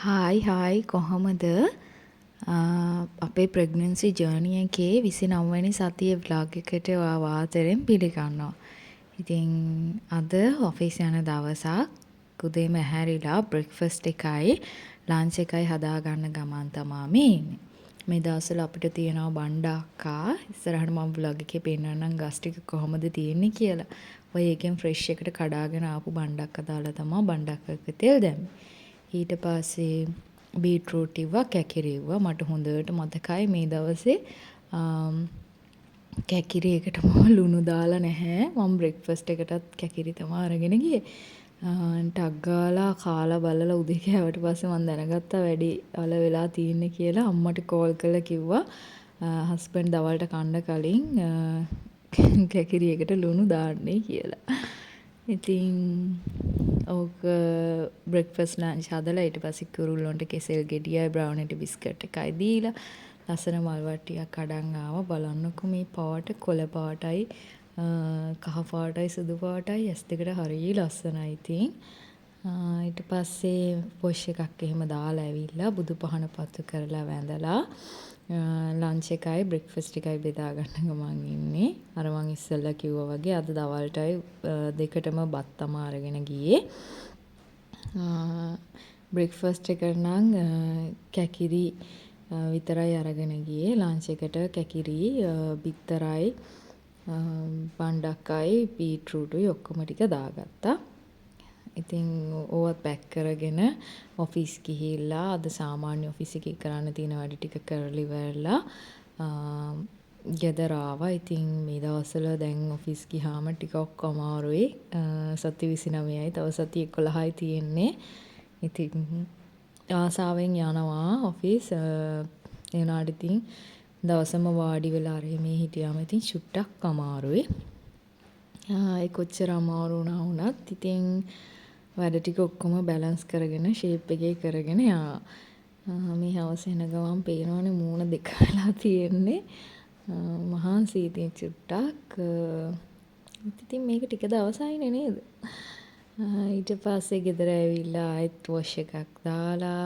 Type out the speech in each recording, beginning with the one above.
Hi කොහොමද? අපේ pregnancy journey එකේ 29 වෙනි සතියේ vlog එකට ඔයාව ආදරෙන් පිළිගන්නවා. ඉතින් අද ඔෆිස් යන දවසක් උදේම ඇහැරිලා බ්‍රෙක්ෆාස්ට් එකයි ලන්ච් එකයි හදාගන්න ගමන් තමා මේ ඉන්නේ. මේ දවස්වල අපිට තියෙනවා බණ්ඩක්කා. ඉස්සරහට මම vlog එකේ පෙන්නන්නම් ගස් ටික කොහොමද තියෙන්නේ කියලා. ඔය එකෙන් ෆ්‍රෙෂ් එකට කඩාගෙන ආපු බණ්ඩක්කා දාලා තමයි බණ්ඩක්කක තෙල් දැම්මේ. ඊට පස්සේ බීට්රූට් ඉව්වා කැකිරිව්වා මට හොඳට මතකයි මේ දවසේ කැකිරි එකටම ලුණු දාලා නැහැ මම බ්‍රෙක්ෆාස්ට් එකටත් කැකිරි තමයි අරගෙන ගියේ ටක් ගාලා කාලා බලලා උදේ කෑවට පස්සේ මම දැනගත්තා වැඩි අල වෙලා තියෙන්නේ කියලා අම්මට කෝල් කරලා කිව්වා හස්බන්ඩ් දවල්ට කන්න කලින් කැකිරි එකට ලුණු දාන්නේ කියලා ඉතින් ඕක බ්‍රෙක්ෆාස්ට් ලන්ච් හදලා ඊට පස්සේ කුරුල්ලොන්ට කෙසෙල් ගෙඩියයි බ්‍රවුන් එකයි බිස්කට් එකයි දීලා ලස්සන මල් වට්ටියක් කඩන් ආවා බලන්නකො මේ පාට කොළ පාටයි කහ පාටයි සුදු පාටයි ඇස් දෙකට හරිය ලස්සනයි ඉතින් ඊට පස්සේ පොෂ් එකක් එහෙම දාලා ඇවිල්ලා බුදු පහන පත්තු කරලා වැඳලා ලන්ච් එකයි බ්‍රෙක්ෆාස්ට් එකයි බෙදා ගන්න ගමන් ඉන්නේ. අර මං ඉස්සෙල්ලා කිව්වා වගේ අද දවල්ටයි දෙකටම බත් තමයි අරගෙන ගියේ. බ්‍රෙක්ෆාස්ට් එකට නම් කැකිරි විතරයි අරගෙන ගියේ. ලන්ච් එකට කැකිරි බිත්තරයි බණ්ඩක්කයි බීට්රූටුයි ඔක්කොම ටික දාගත්තා. ඉතින් ඕවත් පැක් කරගෙන ඔෆිස් ගිහිල්ලා අද සාමාන්‍ය ඔෆිස් එකේ කරන්න තියෙන වැඩ ටික කරලා ඉවරලා ගෙදර ආවා. ඉතින් මේ දවස්වල දැන් ඔෆිස් ගියාම ටිකක් අමාරුයි. සති 29යි තව සති 11යි තියෙන්නේ. ඉතින් ආසාවෙන් යනවා ඔෆිස්. ඒ වුණාට ඉතින් දවසම වාඩි වෙලා අර මේ හිටියාම ඉතින් චුට්ටක් අමාරුයි. ඒ කොච්චර අමාරු වුණත් ඉතින් වැඩ ටික ඔක්කොම බැලන්ස් කරගෙන ෂේප් එකේ කරගෙන මේ හවස එන ගමන් පේනවනේ මූණ දෙක වෙලා තියෙන්නේ මහන්සි ඉතින් චුට්ටක් ඉතින් මේක ටික දවසයිනේ නේද ඊට පස්සේ ගෙදර ඇවිල්ලා ආයෙත් වොෂ් එකක් දාලා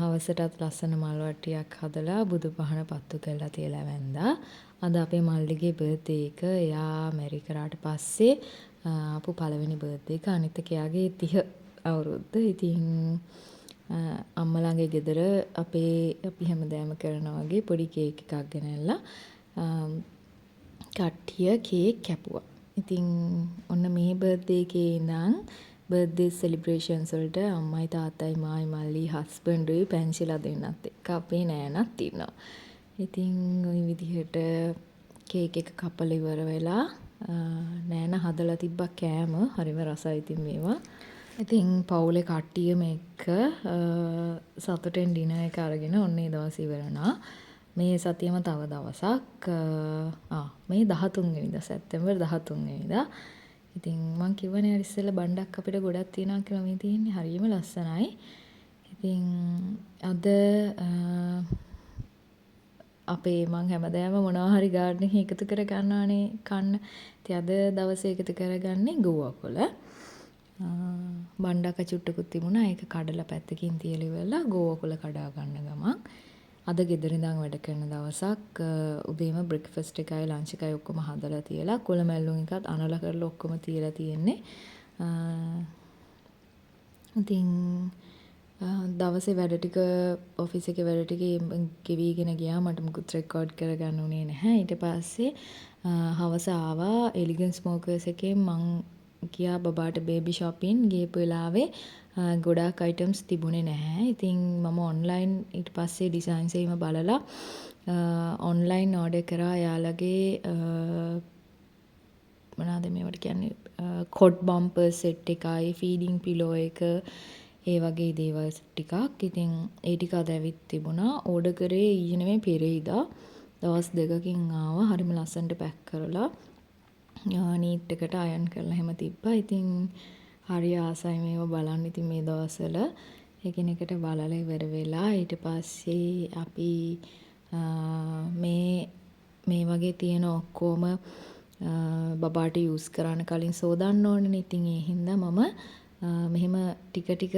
හවසටත් ලස්සන මල් වට්ටියක් හදලා බුදු පහන පත්තු කරලා තියලා වැන්දා. අද අපේ මල්ලිගේ බර්ත්ඩේ එක එයා මැරි කරාට පස්සේ ආපු පළවෙනි බර්ත්ඩේ එක අනිත් එයාගේ 30 අවුරුද්ද. ඉතින් අම්මලාගේ ගෙදර අපි හැමදාම කරනා වගේ පොඩි කේක් එකක් ගෙනල්ලා කට්ටිය කේක් කැපුවා. ඉතින් ඔන්න මේ බර්ත්ඩේ එකේ ඉඳන් බර්ත්ඩේ සෙලිබ්‍රේෂන්ස් වලට අම්මයි තාත්තයි මායි මල්ලි හස්බන්ඩ්ුයි පැන්සිලා දෙන්නත් එක්ක අපේ නෑනත් ඉන්නවා. ඉතින් ওই විදිහට කේක් එක කපලා ඉවර වෙලා නෑන හදලා තිබ්බා කෑම හරිම රසයි ඉතින් මේවා. ඉතින් පවුලේ කට්ටියම එක්ක සතුටෙන් ඩිනර් එක අරගෙන ඔන්න ඒ දවස් ඉවරනා. මේ සතියේම තව දවසක් මේ 13 වෙනිදා සැප්තැම්බර් 13 වෙනිදා. ඉතින් මං කිව්වනේ අර ඉස්සෙල්ලා බණ්ඩක් අපිට ගොඩක් තියෙනවා කියලා මේ තියෙන්නේ හරියම ලස්සනයි. ඉතින් අද අපේ මං හැමදාම මොනවා හරි ගාඩන් එකේ එකතු කර ගන්නවානේ කන්න. ඉතින් අද දවසේ එකතු කරගන්නේ ගෝවකොළ. බණ්ඩක චුට්ටකුත් තිබුණා. ඒක කඩලා පැත්තකින් තියලා ඉවරලා ගෝවකොළ කඩා ගන්න ගමන්. අද ගෙදර ඉඳන් වැඩ කරන දවසක් උදේම බ්‍රෙක්ෆාස්ට් එකයි ලන්ච් එකයි ඔක්කොම හදලා තියලා කොළ මැල්ලුම් එකත් අනලා කරලා ඔක්කොම තියලා තියෙන්නේ. ඉතින් දවසේ වැඩ ටික ඔෆිස් එකේ වැඩ ටික ගෙවිගෙන ගියා මට මුකුත් රෙකෝඩ් කරගන්න උනේ නැහැ. ඊට පස්සේ හවස ආවා එලිගන්ස් ස්මෝකර්ස් එකේ මං ගියා බබාට බේබි shopping ගියපු වෙලාවේ ගොඩාක් අයිටම්ස් තිබුණේ නැහැ. ඉතින් මම ඔන්ලයින් ඊට පස්සේ ඩිසයින්ස් එහෙම බලලා ඔන්ලයින් ඕඩර් කරා යාළගේ මොනවාද මේවට කියන්නේ කොඩ් බම්පර් සෙට් එකයි ෆීඩින් පිලෝ එක ඒ වගේ දේවල් ටිකක්. ඉතින් ඒ ටික අද ඇවිත් තිබුණා. ඕඩර් කරේ ඊයේ නෙමෙයි පෙරේදා. දවස් දෙකකින් ආවා. හරිම ලස්සනට පැක් කරලා නීට් එකට අයන් කරලා එහෙම තිබ්බා. ඉතින් හරි ආසයි මේව බලන්න. ඉතින් මේ දවස්වල එකිනෙකට බලලා ඉවර වෙලා ඊට පස්සේ අපි මේ වගේ තියෙන ඔක්කොම බබාට යූස් කරන්න කලින් සෝදන්න ඕනේ. ඉතින් ඒ හින්දා මම මෙහෙම ටික ටික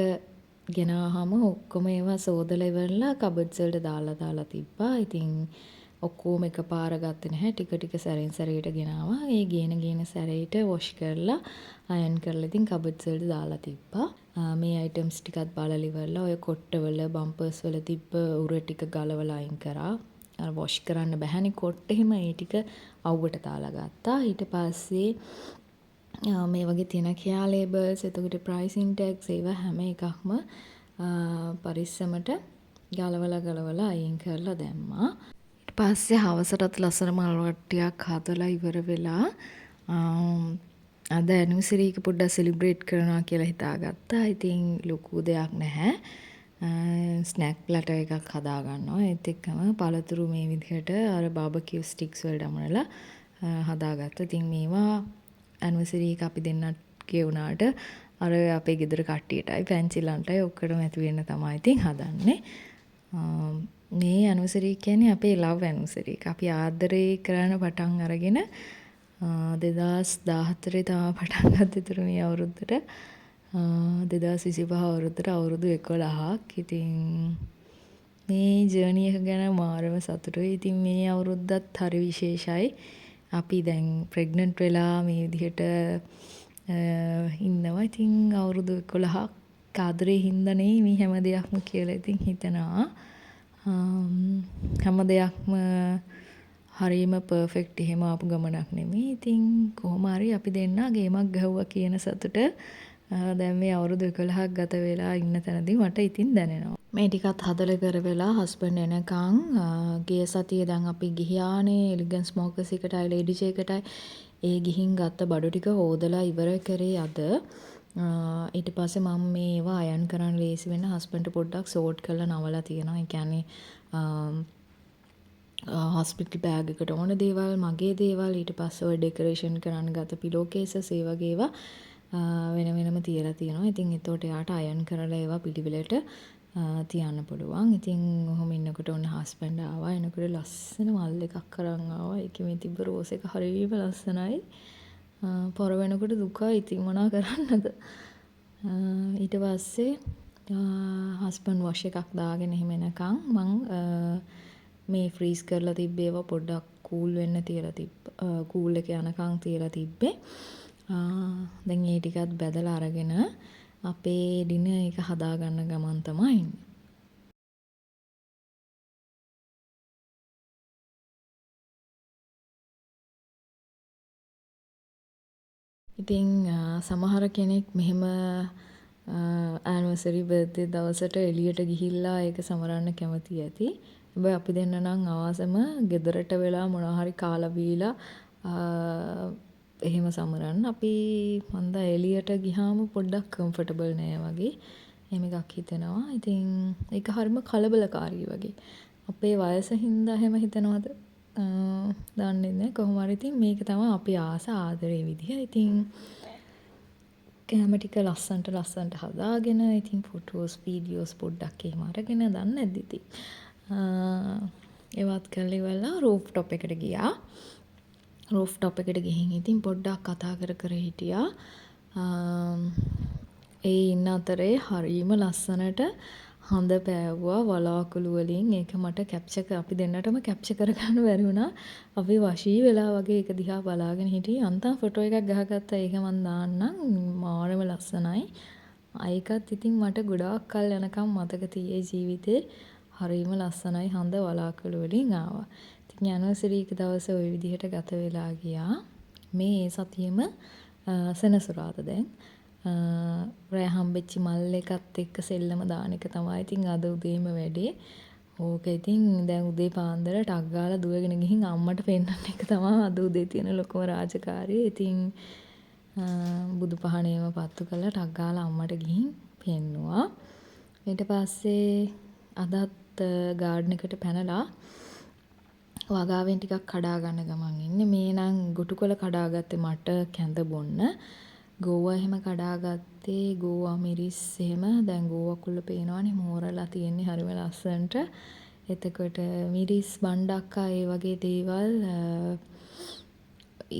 ගෙනාවහම ඔක්කොම ඒවා සෝදලා ඉවරලා කබඩ්ස් වලට දාලා තිබ්බා. ඉතින් ඔක්කොම එකපාර ගත්තේ නැහැ. ටික ටික සැරෙන් සැරේට ගෙනාවා. ඒ ගේන සැරේට වොෂ් කරලා අයන් කරලා ඉතින් කබඩ්ස් වලට දාලා තිබ්බා. මේ අයිටම්ස් ටිකත් බලලා ඉවරලා ඔය කොට්ටවල බම්පර්ස් වල තිබ්බ උර ටික ගලවලා අයින් කරා. අර වොෂ් කරන්න බැහැනේ කොට්ට එහෙම ඒ ටික අවුවට දාලා ගත්තා. ඊට පස්සේ මේ වගේ තියෙන කියා ලේබල්ස්, එතකොට ප්‍රයිසින් ටැග්ස් ඒවා හැම එකක්ම පරිස්සමට ගලවලා අයින් කරලා දැම්මා. ඊට පස්සේ හවසටත් ලස්සන මල් වට්ටියක් හදලා ඉවර වෙලා අද ඇනිවර්සරි එක පොඩ්ඩක් සෙලිබ්‍රේට් කරනවා කියලා හිතාගත්තා. ඉතින් ලොකු දෙයක් නැහැ. ස්නැක් ප්ලැටර් එකක් හදා ගන්නවා. ඒත් එක්කම පළතුරු මේ විදිහට අර බාබකියු ස්ටික්ස් වලට අමරලා හදාගත්තා. ඉතින් මේවා ඇනිවර්සරි එක අපි දෙන්නත් ගෙවුනාට අර අපේ ගෙදර කට්ටියටයි පැන්චිලන්ටයි ඔක්කොටම ඇති වෙන්න තමයි ඉතින් හදන්නේ. මේ ඇනිවර්සරි කියන්නේ අපේ ලව් ඇනිවර්සරි එක. අපි ආදරේ කරන්න පටන් අරගෙන 2014 තමයි පටන් ගත්තේ මේ අවුරුද්දට. 2025 අවුරුද්දට අවුරුදු 11ක්. ඉතින් මේ ජර්නි එක ගැන මාරම සතුටුයි. ඉතින් මේ අවුරුද්දත් හරි විශේෂයි. අපි දැන් ප්‍රෙග්නන්ට් වෙලා මේ විදිහට ඉන්නවා. ඉතින් අවුරුදු 11ක් ආදරේ හින්දානේ මේ හැම දෙයක්ම කියලා ඉතින් හිතනවා. හැම දෙයක්ම හරිම පර්ෆෙක්ට් එහෙම ආපු ගමනක් නෙමෙයි. ඉතින් කොහොම හරි අපි දෙන්නා ගේමක් ගහුවා කියන සතුට දැන් මේ අවුරුදු 11ක් ගත වෙලා ඉන්න තැනදී මට ඉතින් දැනෙනවා. මේ ටිකත් හදලා කර වෙලා හස්බන්ඩ් එනකන් ගිය සතියේ දැන් අපි ගියානේ එලිගන්ස් ස්මෝකර්ස් එකටයි ලේඩි ජේ එකටයි. ඒ ගිහින් ගත්ත බඩු ටික හොදලා ඉවර කරේ අද. ඊට පස්සේ මම මේවා අයන් කරන්න ලේසි වෙන්න හස්බන්ඩ්ට පොඩ්ඩක් සෝට් කරලා නවලා තියෙනවා. ඒ කියන්නේ හොස්පිටල් බෑග් එකට ඕන දේවල්, මගේ දේවල්, ඊට පස්සේ ඔය ඩෙකොරේෂන් කරන්න ගත පිලෝ කේසස් ඒ වගේ ඒවා වෙන වෙනම තියලා තියෙනවා. ඉතින් ඒතකොට යාට අයන් කරලා ඒවා පිළිවෙලට තියන්න පුළුවන්. ඉතින් ඔහොම ඉන්නකොට ඔන්න හස්බන්ඩ් ආවා. එනකොට ලස්සන මල් එකක් අරන් ආවා. ඒකේ මේ තිබ්බ රෝස් එක හරියම ලස්සනයි. පොර වෙනකොට දුකයි. ඉතින් මොනා කරන්නද? ඊට පස්සේ හස්බන්ඩ් වොෂ් එකක් දාගෙන එහෙම එනකන් මං මේ ෆ්‍රීස් කරලා තිබ්බේ ඒවා පොඩ්ඩක් කූල් වෙන්න තියලා කූල් එක යනකන් තියලා තිබ්බේ. දැන් ඒ ටිකත් බැදලා අරගෙන අපේ ඩිනර් එක හදාගන්න ගමන් තමයි ඉන්නේ. ඉතින් සමහර කෙනෙක් මෙහෙම ඇනිවර්සරි බර්ත්ඩේ දවසට එළියට ගිහිල්ලා ඒක සමරන්න කැමති ඇති. හැබැයි අපි දෙන්න නම් අවාසම ගෙදරට වෙලා මොනවා හරි කාලා බීලා එහෙම සමරන්න. අපි මන්ද එළියට ගියාම පොඩ්ඩක් කම්ෆර්ටබල් නෑ වගේ. එහෙම එකක් හිතෙනවා. ඉතින් ඒක හරිම කලබලකාරී වගේ. අපේ වයස හින්දා එහෙම හිතනවද? දන්නේ නැහැ. කොහොම හරි ඉතින් මේක තමයි අපි ආස ආදරේ විදිහ. ඉතින් කැම ටික ලස්සන්ට හදාගෙන ඉතින් ෆොටෝස් වීඩියෝස් පොඩ්ඩක් එහෙම අරගෙන දන්නේ නැද්ද ඉතින්. ඒවත් කරලා ඉවරලා රූෆ් টොප් එකට ගියා. රූෆ් টොප් එකට ගිහින් ඉතින් පොඩ්ඩක් කතා කර හිටියා. ඒ ඉන්න අතරේ හරිම ලස්සනට හඳ පෑවුවා වලාකුළු වලින්. ඒක මට අපි දෙන්නටම කැප්චර් කරගන්න බැරි වුණා. අපි වශී වෙලා වගේ ඒක දිහා බලාගෙන හිටියේ. අන්තම් ෆොටෝ එකක් ගහගත්තා. ඒක මම දාන්නම්. මාරම ලස්සනයි. ඒකත් ඉතින් මට ගොඩාක් කල් යනකම් මතක තියෙයි ජීවිතේ. හරිම ලස්සනයි හඳ වලාකුළු වලින් ආවා. ඉතින් ඇනිවර්සරි එක දවස ওই විදිහට ගත වෙලා ගියා. මේ සතියෙම සෙනසුරාදා දැන් රෑ හම්බෙච්ච මල් එකත් එක්ක සෙල්ලම දාන එක තමයි ඉතින් අද උදේම වැඩේ. ඕක ඉතින් දැන් උදේ පාන්දර ටක් ගාලා දුවගෙන ගිහින් අම්මට පෙන්නන්න එක තමයි අද උදේ තියෙන ලොකුම රාජකාරිය. ඉතින් බුදු පහනේම පත්තු කරලා ටක් ගාලා අම්මට ගිහින් පෙන්නුවා. ඊට පස්සේ අදත් ගාඩන් එකට පැනලා වගාවෙන් ටිකක් කඩා ගන්න ගමන් ඉන්නේ. මේ නම් ගොටුකොළ කඩාගත්තේ මට කැඳ බොන්න. ගෝවා එහෙම කඩාගත්තේ ගෝවා මිරිස් එහෙම. දැන් ගෝවා කුල්ල පේනවනේ මෝරලා තියෙන්නේ හරිම ලස්සනට. එතකොට මිරිස් බණ්ඩක්කා ඒ වගේ දේවල්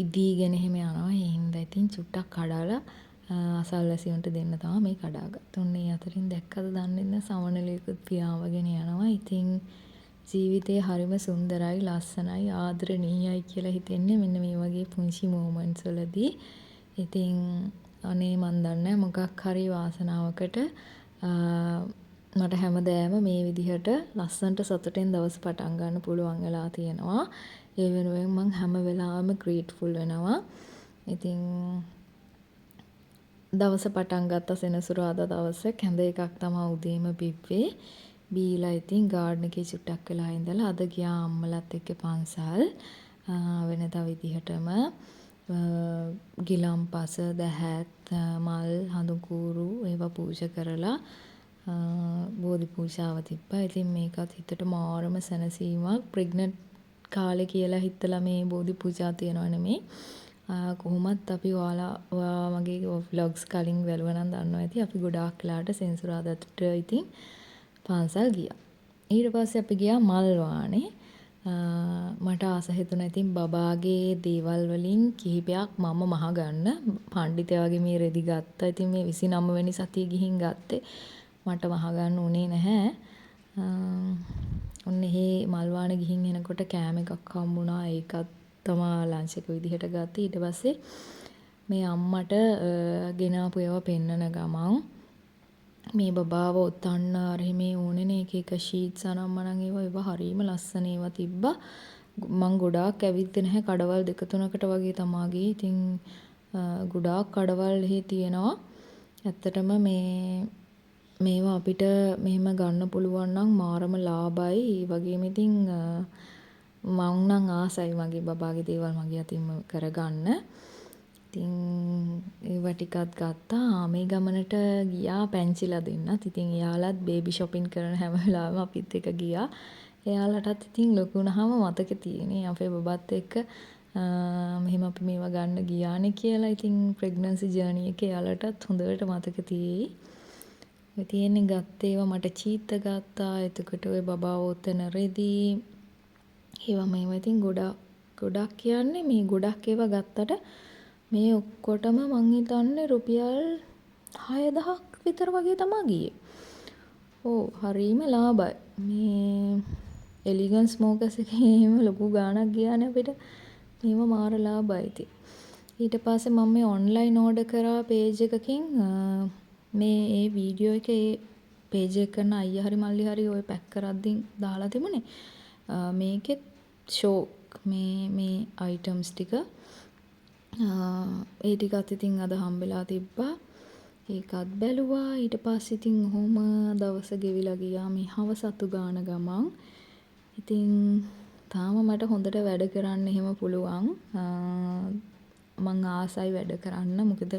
ඉදීගෙන එහෙම යනවා. ඒ හින්දා ඉතින් චුට්ටක් කඩලා අසල්වැසියන්ට දෙන්න තමයි මේ කඩාගත්තේ. ඔන්න ඒ අතරින් දැක්කද දන්නේ නැහැ සමනලයකුත් පියාඹගෙන යනවා. ඉතින් ජීවිතේ හරිම සුන්දරයි, ලස්සනයි, ආදරණීයයි කියලා හිතෙන්නේ මෙන්න මේ වගේ පුංචි මොමන්ට්ස් වලදී. ඉතින් අනේ මන් දන්නේ මොකක් හරි වාසනාවකට මට හැමදාම මේ විදිහට ලස්සනට සතුටෙන් දවස් පටන් ගන්න පුළුවන් වෙලා තියෙනවා. ඒ වෙනුවෙන් මං හැම වෙලාවෙම ග්‍රේට්ෆුල් වෙනවා. ඉතින් දවස පටන් ගත්ත සෙනසුරාදා දවසේ කැඳ එකක් තමයි උදේම බිව්වේ. බීලා ඉතින් ගාඩන් එකේ චුට්ටක් වෙලා ඉඳලා අද ගියා අම්මලත් එක්ක පන්සල්. වෙනදා විදිහටම ගිලම්පස, දැහැත්, මල්, හඳු කූරු ඒවා පූජා කරලා බෝධි පූජාව තිබ්බා. ඉතින් මේකත් හිතට මාරම සැනසීමක්. ප්‍රෙග්නන්ට් කාලේ කියලා හිතලා මේ බෝධි පූජා තියනවා නෙමෙයි. කොහොමත් අපි ඔයා මගේ vlogs කලින් බැලුවා නම් දන්නවා ඇති අපි ගොඩාක් වෙලාට සෙන්සුරාදාට ඉතින් පන්සල් ගියා. ඊට පස්සේ අපි ගියා මල් වානේ. මට ආස හිතුණා ඉතින් බබාගේ දේවල් වලින් කිහිපයක් මම මහ ගන්න. පණ්ඩිතයා වගේ මේ රෙදි ගත්තා. ඉතින් මේ 29 වෙනි සතියේ ගිහින් ගත්තේ. මට මහ ගන්න උනේ නැහැ. ඔන්න ඒ මල් වානේ ගිහින් එනකොට කෑම එකක් හම්බුණා. ඒකත් තමා ලන්ච් එක විදිහට ගත්තා. ඊට පස්සේ මේ අම්මට ගෙනාපු ඒවා පෙන්නන ගමන් මේ බබාව ඔතන්න අර මේ ඕනේ එක එක ෂීට්ස් අනම්මනම් ඒවා හරීම ලස්සන ඒවා තිබ්බා. මං ගොඩාක් ඇවිද්දේ නැහැ. කඩවල් දෙක තුනකට වගේ තමා ගියේ. ඉතින් ගොඩාක් කඩවල් එහි තියෙනවා. ඇත්තටම මේවා අපිට මෙහෙම ගන්න පුළුවන් නම් මාරම ලාභයි. ඒ වගේම ඉතින් මං නම් ආසයි මගේ බබාගේ දේවල් මගේ අතින්ම කරගන්න. ඉතින් ඒවා ටිකක් ගත්තා. මේ ගමනට ගියා පැංචිලා දෙන්නත්. ඉතින් එයාලත් බේබි shopping කරන හැම වෙලාවෙම අපිත් එක්ක ගියා. එයාලටත් ඉතින් ලොකු වුණාම මතක තියෙන්නේ අපේ බබත් එක්ක මෙහෙම අපි මේවා ගන්න ගියානේ කියලා. ඉතින් pregnancy journey එක එයාලටත් හොඳට මතක තියෙයි. ඒ තියෙන්නේ ගත්ත ඒවා මට චීත්ත ගත්තා. එතකොට ওই බබා ඔතන රෙදි ඒවා මේවා ඉතින් ගොඩක් කියන්නේ මේ ගොඩක් ඒවා ගත්තට මේ ඔක්කොටම මං හිතන්නේ රුපියල් 6000ක් විතර වගේ තමයි ගියේ. ඔව් හරීම ලාභයි. මේ එලිගන්ස් ස්මෝකර්ස් එකේ එහෙම ලොකු ගාණක් ගියානේ අපිට. මේව මාර ලාභයි ඉතින්. ඊට පස්සේ මම මේ ඔන්ලයින් ඕඩර් කරා පේජ් එකකින් මේ ඒ වීඩියෝ එකේ පේජ් එක කරන අයියා හරි මල්ලි හරි ඔය පැක් කරද්දී දාලා තිබුණේ. මේකෙත් ෂෝක් මේ අයිටම්ස් ටික ඒ ටිකත් ඉතින් අද හම්බෙලා තිබ්බා. ඒකත් බැලුවා. ඊට පස්සේ ඉතින් ඔහොම දවස ගෙවිලා ගියා මේ හවස අතු ගාන ගමන්. ඉතින් තාම මට හොඳට වැඩ කරන්න එහෙම පුළුවන්. මං ආසයි වැඩ කරන්න. මොකද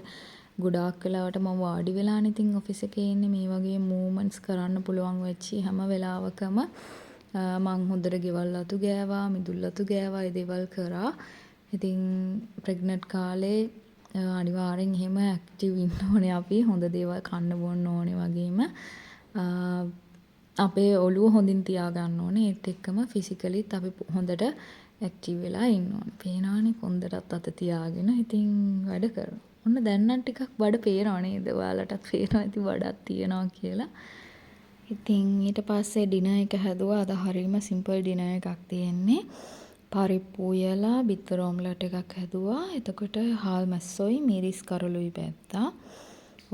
ගොඩාක් වෙලාවට මම වාඩි වෙලානේ ඉතින් ඔෆිස් එකේ ඉන්නේ. මේ වගේ මූවමන්ට්ස් කරන්න පුළුවන් වෙච්චි හැම වෙලාවකම මං හොඳට ගෙවල් අතු ගෑවා, මිදුල් අතු ගෑවා, ඒ දේවල් කරා. ඉතින් ප්‍රෙග්නන්ට් කාලේ අනිවාර්යෙන් එහෙම ඇක්ටිව් ඉන්න ඕනේ අපි. හොඳ දේවල් කන්න බොන්න ඕනේ වගේම අපේ ඔළුව හොඳින් තියාගන්න ඕනේ. ඒත් එක්කම ෆිසිකලිත් අපි හොඳට ඇක්ටිව් වෙලා ඉන්න ඕනේ. පේනවනේ කොන්දටත් අත තියාගෙන ඉතින් වැඩ කරනවා. ඔන්න දැන් නම් ටිකක් බඩ පේනව නේද? ඔයාලටත් පේනවා ඉතින් බඩක් තියෙනවා කියලා. ඉතින් ඊට පස්සේ ඩිනර් එක හැදුවා. අද හරියම සිම්පල් ඩිනර් එකක් තියෙන්නේ. පරිප්පු උයලා බිත්තර ඔම්ලට් එකක් හැදුවා. එතකොට හාල් මැස්සොයි මිරිස් කරලුයි බැත්තා.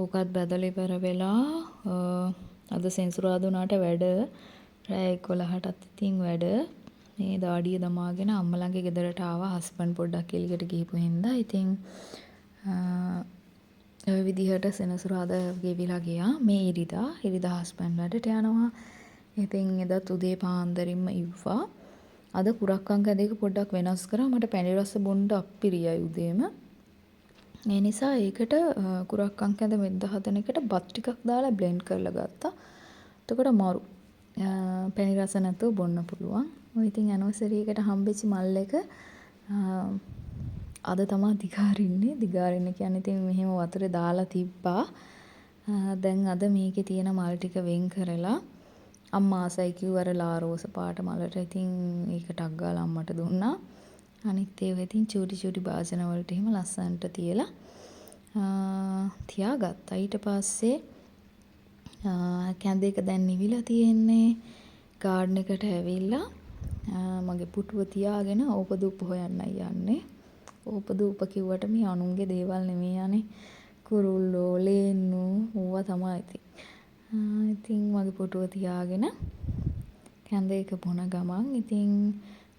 ඕකත් බදලා ඉවර වෙලා අද සෙන්සුරාදා උනාට වැඩ රෑ 11ටත් ඉතින් වැඩ මේ දාඩිය දමාගෙන අම්මා ළඟ ගෙදරට ආවා. හස්බන්ඩ් පොඩ්ඩක් එළියට ගිහපු හින්දා ඉතින් ඔය විදිහට සෙනසුරාදා ගෙවිලා ගියා. මේ ඉරිදා හස්බන්ඩ් වැඩට යනවා. ඉතින් එදත් උදේ පාන්දරින්ම ඉව්වා. අද කුරක්කන් කැඳේක පොඩ්ඩක් වෙනස් කරා. මට පැණි රස බොන්න අප්පිරියයි උදේම. ඒ නිසා ඒකට කුරක්කන් කැඳ මෙද්ද හදන එකට බත් ටිකක් දාලා බ්ලෙන්ඩ් කරලා ගත්තා. එතකොට මරු පැණි රස නැතුව බොන්න පුළුවන්. ඔය ඉතින් ඇනිවර්සරි එකට හම්බෙච්ච මල් එක අද තමයි දිගාරින්නේ. දිගාරින්න කියන්නේ ඉතින් මෙහෙම වතුරේ දාලා තිබ්බා. දැන් අද මේකේ තියෙන මල් ටික වෙන් කරලා අම්මා ආසයි කිව්ව අර ලාරෝස පාට මලට ඉතින් ඒක ටක් ගාලා අම්මට දුන්නා. අනිත් ඒවා ඉතින් චූටි චූටි භාජන වලට එහෙම ලස්සනට තියලා තියාගත්තා. ඊට පස්සේ කැඳ එක දැන් නිවිලා තියෙන්නේ. ගාඩන් එකට ඇවිල්ලා මගේ පුටුව තියාගෙන ඕපදූප හොයන්නයි යන්නේ. ඕපදූප කිව්වට මේ අනුන්ගේ දේවල් නෙමෙයි යන්නේ. කුරුල්ලෝ, ලේන්නු ඌවා තමයි ඉතින්. ඉතින් මගේ පුටුව තියාගෙන කැඳ එක බොන ගමන් ඉතින්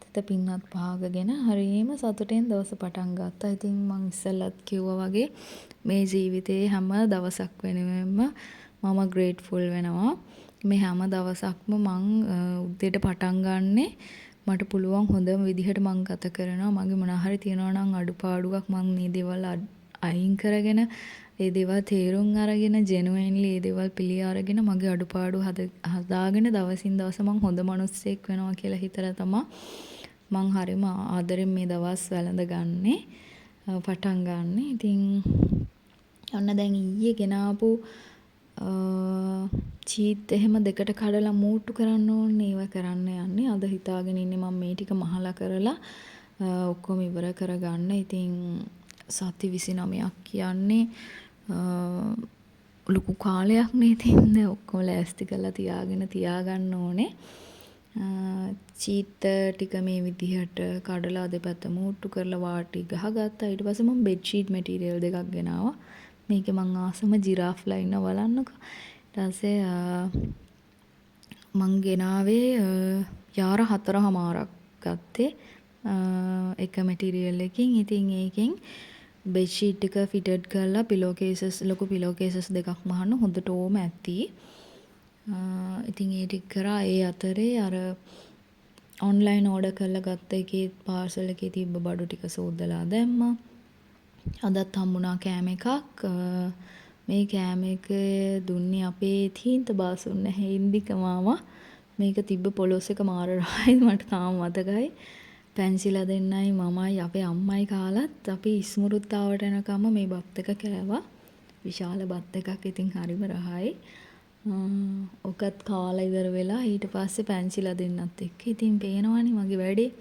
තෙත පින්නත් පාගගෙන හරිම සතුටෙන් දවස පටන් ගත්තා. ඉතින් මං ඉස්සෙල්ලත් කිව්වා වගේ මේ ජීවිතේ හැම දවසක් වෙනුවෙන්ම මම ග්‍රේට්ෆුල් වෙනවා. මේ හැම දවසක්ම මං උදේට පටන් ගන්නෙ මට පුළුවන් හොඳම විදිහට මං ගත කරනවා. මගේ මොනවා හරි තියෙනවා නම් අඩුපාඩුවක් මං මේ දේවල් අයින් කරගෙන ඒ දේවල් තේරුම් අරගෙන ජෙනුයින්ලි ඒ දේවල් පිළි අරගෙන මගේ අඩුපාඩු හදාගෙන දවසින් දවස මං හොඳ මිනිස්සෙක් වෙනවා කියලා හිතලා තමයි මං හරිම ආදරෙන් මේ දවස් වැළඳ ගන්නෙ පටන් ගන්නෙ. ඉතින් ඔන්න දැන් ඊයේ ගෙනාපු චීත් එහෙම දෙකට කඩලා මූට්ටු කරන්න ඕනේ. ඒව කරන්න යන්නේ. අද හිතාගෙන ඉන්නේ මම මේ ටික මහලා කරලා ඔක්කොම ඉවර කරගන්න. ඉතින් සති 29ක් කියන්නේ ලොකු කාලයක් නේ. ඉතින් ඔක්කොම ලෑස්ති කරලා තියාගන්න ඕනේ. චීත් ටික මේ විදිහට කඩලා දෙපැත්ත මූට්ටු කරලා වාටි ගහගත්තා. ඊට පස්සේ මම බෙඩ් ෂීට් මැටීරියල් දෙකක් ගෙනාවා. මේකේ මං ආසම ජිරාෆ්ලා ඉන්න බලන්නකෝ. ඊට පස්සේ මං ගෙනාවේ යාර 4මාරක් ගත්තේ එක මැටීරියල් එකකින්. ඉතින් ඒකෙන් බෙඩ් ෂීට් එක ෆිටඩ් කරලා පිලෝ කේසස් ලොකු පිලෝ කේසස් දෙකක් මහන්න හොඳට ඕම ඇති. ඉතින් ඒ ටික කරා. ඒ අතරේ අර ඔන්ලයින් ඕඩර් කරලා ගත්ත එකේ පාර්සල් එකේ තිබ්බ බඩු ටික සෝදලා දැම්මා. අදත් හම්බුණා කෑම එකක්. මේ කෑම එක දුන්නේ අපේ තීන්ත බාසුන් නැහැ ඉන්දික මාමා. මේක තිබ්බ පොලොස් එක මාර රහයි මට තාම මතකයි. පැන්සිලා දෙන්නයි මමයි අපේ අම්මයි කාලත් අපි ඉස්මුරුත්තාවට එනකම මේ බත් එක කෑවා. විශාල බත් එකක්. ඉතින් හරිම රහයි. ඔකත් කාලා ඉවර වෙලා ඊට පස්සේ පැන්සිලා දෙන්නත් එක්ක ඉතින් පේනවනේ මගේ වැඩේ.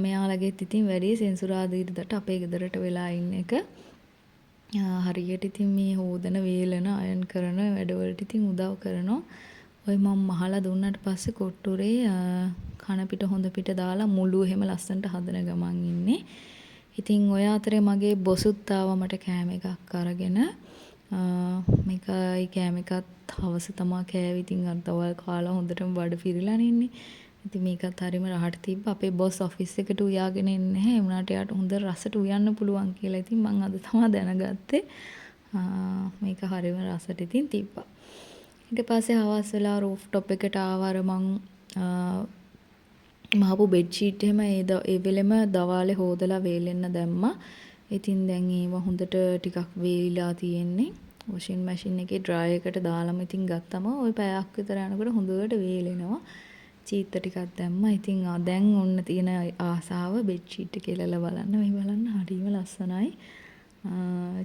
මෙයාලගෙත් ඉතින් වැඩේ සෙන්සුරාදා ඉරිදට අපේ ගෙදරට වෙලා ඉන්න එක. හරියට ඉතින් මේ හොදන වේලන අයන් කරන වැඩවලට ඉතින් උදව් කරනවා. ඔය මම මහලා දුන්නාට පස්සේ කොට්ටුරේ කන පිට හොඳ පිට දාලා මුළු එහෙම ලස්සනට හදන ගමන් ඉන්නේ. ඉතින් ඔය අතරේ මගේ බොසුත් ආවා මට කෑම එකක් අරගෙන. මේකයි කෑම එකත් හවස තමා කෑවේ. ඉතින් අර දවල් කාලා හොඳටම බඩ පිරিলা ඉන්නේ. ඉතින් මේකත් හරිම රහට තිබ්බ. අපේ බොස් ඔෆිස් එකට උයාගෙන එන්නේ නැහැ. ඒ වුණාට යාට හොඳ රසට උයන්න පුළුවන් කියලා. ඉතින් මම අද තමයි දැනගත්තේ. මේක හරිම රසට ඉතින් තිබ්බා. ඊට පස්සේ හවස් වෙලා රූෆ් টොප් එකට ආවර මං මහපු බෙඩ් ෂීට් එහෙම ඒ වෙලෙම දවාලේ හොදලා වේලෙන්න දැම්මා. ඉතින් දැන් ඒව හොඳට ටිකක් වේලිලා තියෙන්නේ. වොෂින් මැෂින් එකේ ඩ්‍රයර් එකට දාලාම ඉතින් ගත්තම ওই පැයක් විතර යනකොට හොඳට වේලෙනවා. චීත්ත ටිකක් දැම්මා. ඉතින් දැන් ඔන්න තියෙන ආසාව බෙඩ් ෂීට් එක කෙලලා බලන්න. මේ බලන්න හරිම ලස්සනයි.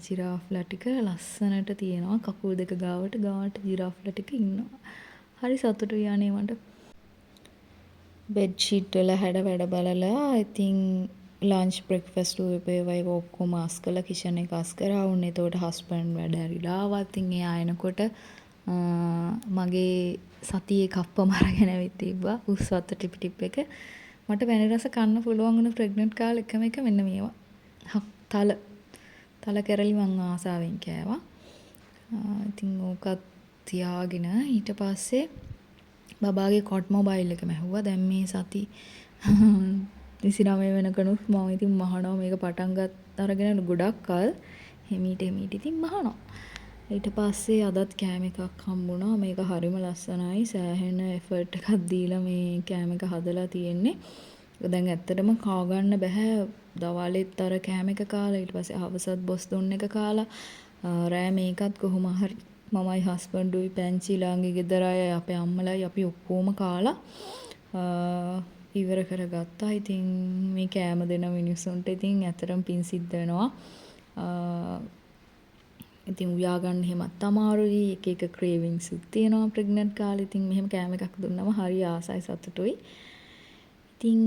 ජිරාෆ්ලා ටික ලස්සනට තියෙනවා. කකුල් දෙක ගාවට ජිරාෆ්ලා ටික ඉන්නවා. හරි සතුටුයි යන්නේ මට. බෙඩ් ෂීට් වල හැඩ වැඩ බලලා ඉතින් ලන්ච් බ්‍රෙක්ෆාස්ට් වේවයි ඔක්කොම අස් කළා. කිචන් එක අස් කරා. උන් එතකොට හස්බන්ඩ් වැඩ ඇරිලා ආවා. ඉතින් එයා එනකොට මගේ සතියේ කප්පම අරගෙන ඇවිත් තිබ්බා. උස්වත්ත ටිප් එක. මට වැනි රස කන්න පුළුවන් වුණ ප්‍රෙග්නන්ට් කාලේ එකම එක මෙන්න මේවා. තල කැරලි මං ආසාවෙන් කෑවා. ඉතින් ඕකත් තියාගෙන ඊට පස්සේ බබාගේ කොට් මොබයිල් එක මැහුවා. දැන් මේ සති 29 වෙනකනුත් මම ඉතින් මහනවා. මේක පටන් ගත් අරගෙන ගොඩක් කල් හිමීට ඉතින් මහනවා. ඊට පස්සේ අදත් කෑම එකක් හම්බුණා. මේක හරිම ලස්සනයි. සෑහෙන එෆර්ට් එකක් දීලා මේ කෑම එක හදලා තියෙන්නේ. දැන් ඇත්තටම කා ගන්න බෑ. දවල්ෙත් අර කෑම එක කාලා ඊට පස්සේ හවසත් බොස් දුන්න එක කාලා රෑ මේකත් කොහොම හරි මමයි හස්බන්ඩුයි පැන්චිලාගේ ගෙදර අය අපේ අම්මලයි අපි ඔක්කොම කාලා ඉවර කරගත්තා. ඉතින් මේ කෑම දෙන මිනිස්සුන්ට ඉතින් ඇත්තටම පින් සිද්ධ වෙනවා. ඉතින් උයා ගන්න එහෙමත් අමාරුයි. එක ක්‍රේවින්ග්ස් තියෙනවා ප්‍රෙග්නන්ට් කාලේ. ඉතින් මෙහෙම කෑම එකක් දුන්නම හරි ආසයි සතුටුයි. ඉතින්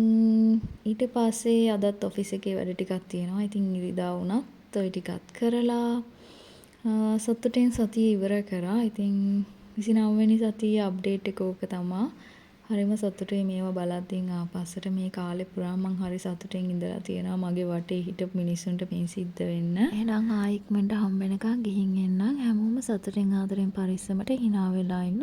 ඊට පස්සේ අදත් ඔෆිස් එකේ වැඩ ටිකක් තියෙනවා. ඉතින් ඉරිදා වුණත් ඔය ටිකත් කරලා සතුටින් සතිය ඉවර කරා. ඉතින් 29 වෙනි සතියේ අප්ඩේට් එක ඕක තමා. හරිම සතුටුයි මේවා බලද්දී ආපස්සට මේ කාලේ පුරා මං හරි සතුටින් ඉඳලා තියෙනවා මගේ වටේ හිටපු මිනිස්සුන්ට මේ සිද්ධ වෙන්න. එහෙනම් ආයෙ ඉක්මනට හම්බ වෙනකන් ගිහින් එන්නම්. හැමෝම සතුටින් ආදරෙන් පරිස්සමට hina වෙලා ඉන්න.